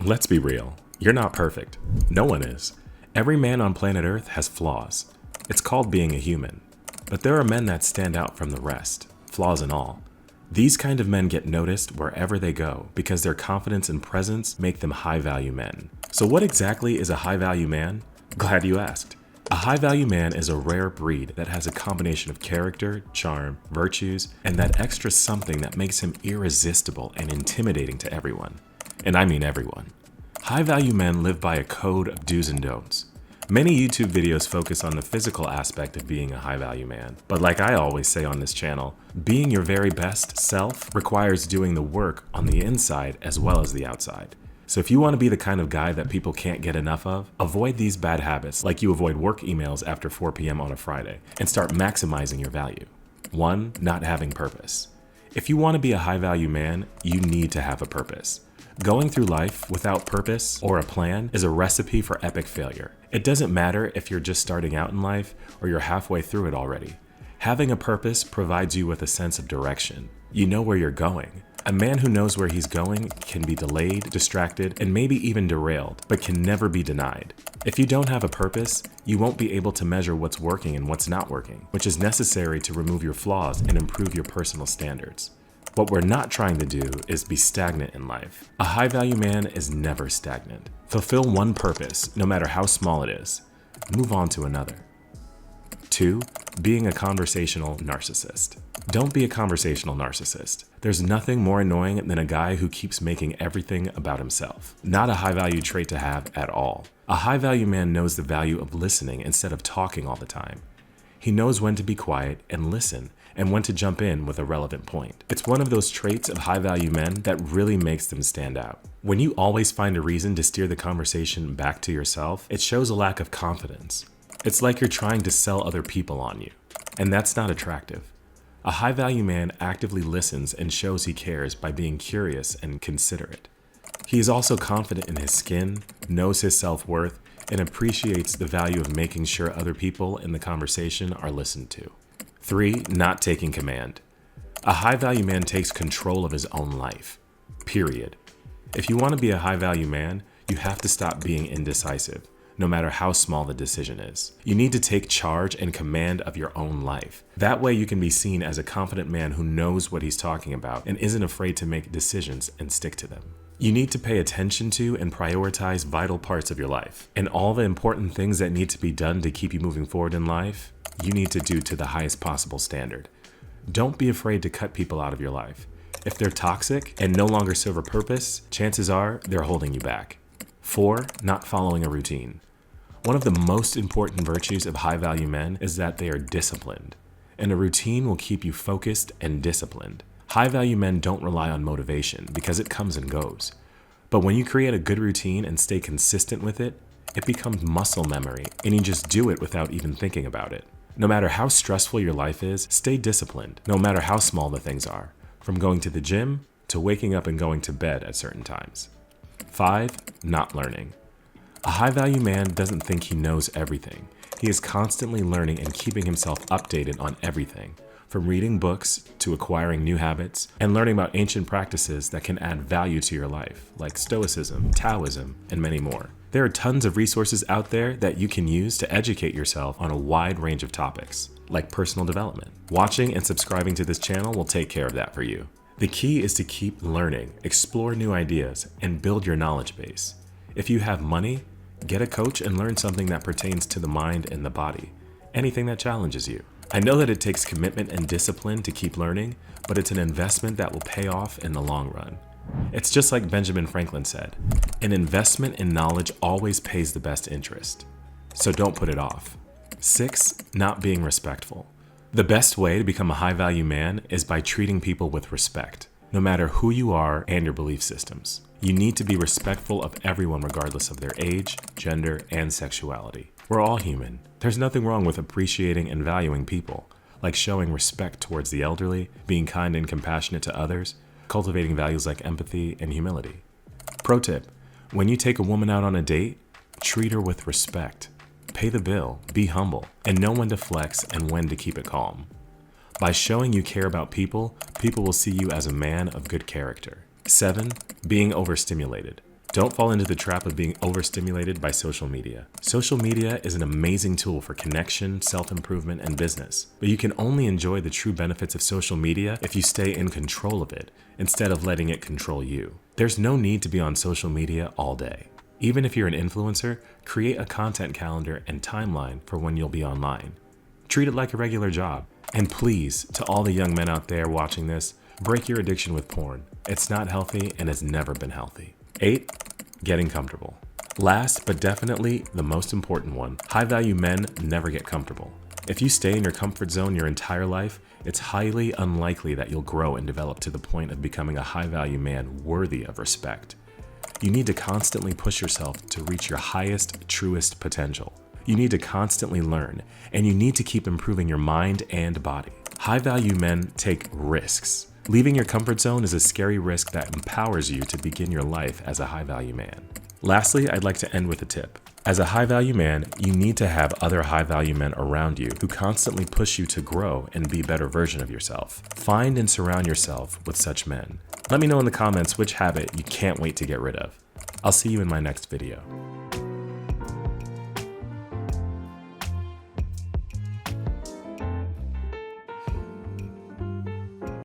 Let's be real. You're not perfect. No one is. Every man on planet Earth has flaws. It's called being a human. But there are men that stand out from the rest, flaws and all. These kind of men get noticed wherever they go because their confidence and presence make them high-value men. So what exactly is a high-value man? Glad you asked. A high-value man is a rare breed that has a combination of character, charm, virtues, and that extra something that makes him irresistible and intimidating to everyone. And I mean everyone. High-value men live by a code of do's and don'ts. Many YouTube videos focus on the physical aspect of being a high-value man, but like I always say on this channel, being your very best self requires doing the work on the inside as well as the outside. So if you want to be the kind of guy that people can't get enough of, avoid these bad habits like you avoid work emails after 4 p.m. on a Friday, and start maximizing your value. 1. Not having purpose. If you want to be a high-value man, you need to have a purpose. Going through life without purpose or a plan is a recipe for epic failure. It doesn't matter if you're just starting out in life or you're halfway through it already. Having a purpose provides you with a sense of direction. You know where you're going. A man who knows where he's going can be delayed, distracted, and maybe even derailed, but can never be denied. If you don't have a purpose, you won't be able to measure what's working and what's not working, which is necessary to remove your flaws and improve your personal standards. What we're not trying to do is be stagnant in life. A high-value man is never stagnant. Fulfill one purpose, no matter how small it is. Move on to another. 2. Being a conversational narcissist. Don't be a conversational narcissist. There's nothing more annoying than a guy who keeps making everything about himself. Not a high-value trait to have at all. A high-value man knows the value of listening instead of talking all the time. He knows when to be quiet and listen, and when to jump in with a relevant point. It's one of those traits of high-value men that really makes them stand out. When you always find a reason to steer the conversation back to yourself, it shows a lack of confidence. It's like you're trying to sell other people on you, and that's not attractive. A high-value man actively listens and shows he cares by being curious and considerate. He is also confident in his skin, knows his self-worth, and appreciates the value of making sure other people in the conversation are listened to. 3. Not taking command. A high-value man takes control of his own life. Period. If you want to be a high-value man, you have to stop being indecisive, no matter how small the decision is. You need to take charge and command of your own life. That way you can be seen as a confident man who knows what he's talking about and isn't afraid to make decisions and stick to them. You need to pay attention to and prioritize vital parts of your life. And all the important things that need to be done to keep you moving forward in life, you need to do to the highest possible standard. Don't be afraid to cut people out of your life. If they're toxic and no longer serve a purpose, chances are they're holding you back. 4. Not following a routine. One of the most important virtues of high-value men is that they are disciplined, and a routine will keep you focused and disciplined. High-value men don't rely on motivation because it comes and goes. But when you create a good routine and stay consistent with it, it becomes muscle memory, and you just do it without even thinking about it. No matter how stressful your life is, stay disciplined, no matter how small the things are, from going to the gym to waking up and going to bed at certain times. 5. Not learning. A high-value man doesn't think he knows everything. He is constantly learning and keeping himself updated on everything, from reading books to acquiring new habits and learning about ancient practices that can add value to your life, like Stoicism, Taoism, and many more. There are tons of resources out there that you can use to educate yourself on a wide range of topics, like personal development. Watching and subscribing to this channel will take care of that for you. The key is to keep learning, explore new ideas, and build your knowledge base. If you have money, get a coach and learn something that pertains to the mind and the body, anything that challenges you. I know that it takes commitment and discipline to keep learning, but it's an investment that will pay off in the long run. It's just like Benjamin Franklin said, an investment in knowledge always pays the best interest. So don't put it off. 6. Not being respectful. The best way to become a high-value man is by treating people with respect, no matter who you are and your belief systems. You need to be respectful of everyone regardless of their age, gender, and sexuality. We're all human. There's nothing wrong with appreciating and valuing people, like showing respect towards the elderly, being kind and compassionate to others, cultivating values like empathy and humility. Pro tip: when you take a woman out on a date, treat her with respect. Pay the bill, be humble, and know when to flex and when to keep it calm. By showing you care about people, people will see you as a man of good character. 7. Being overstimulated. Don't fall into the trap of being overstimulated by social media. Social media is an amazing tool for connection, self-improvement, and business, but you can only enjoy the true benefits of social media if you stay in control of it, instead of letting it control you. There's no need to be on social media all day. Even if you're an influencer, create a content calendar and timeline for when you'll be online. Treat it like a regular job. And please, to all the young men out there watching this, break your addiction with porn. It's not healthy and has never been healthy. 8. Getting comfortable. Last, but definitely the most important one, high-value men never get comfortable. If you stay in your comfort zone your entire life, it's highly unlikely that you'll grow and develop to the point of becoming a high-value man worthy of respect. You need to constantly push yourself to reach your highest, truest potential. You need to constantly learn, and you need to keep improving your mind and body. High-value men take risks. Leaving your comfort zone is a scary risk that empowers you to begin your life as a high-value man. Lastly, I'd like to end with a tip. As a high-value man, you need to have other high-value men around you who constantly push you to grow and be a better version of yourself. Find and surround yourself with such men. Let me know in the comments which habit you can't wait to get rid of. I'll see you in my next video.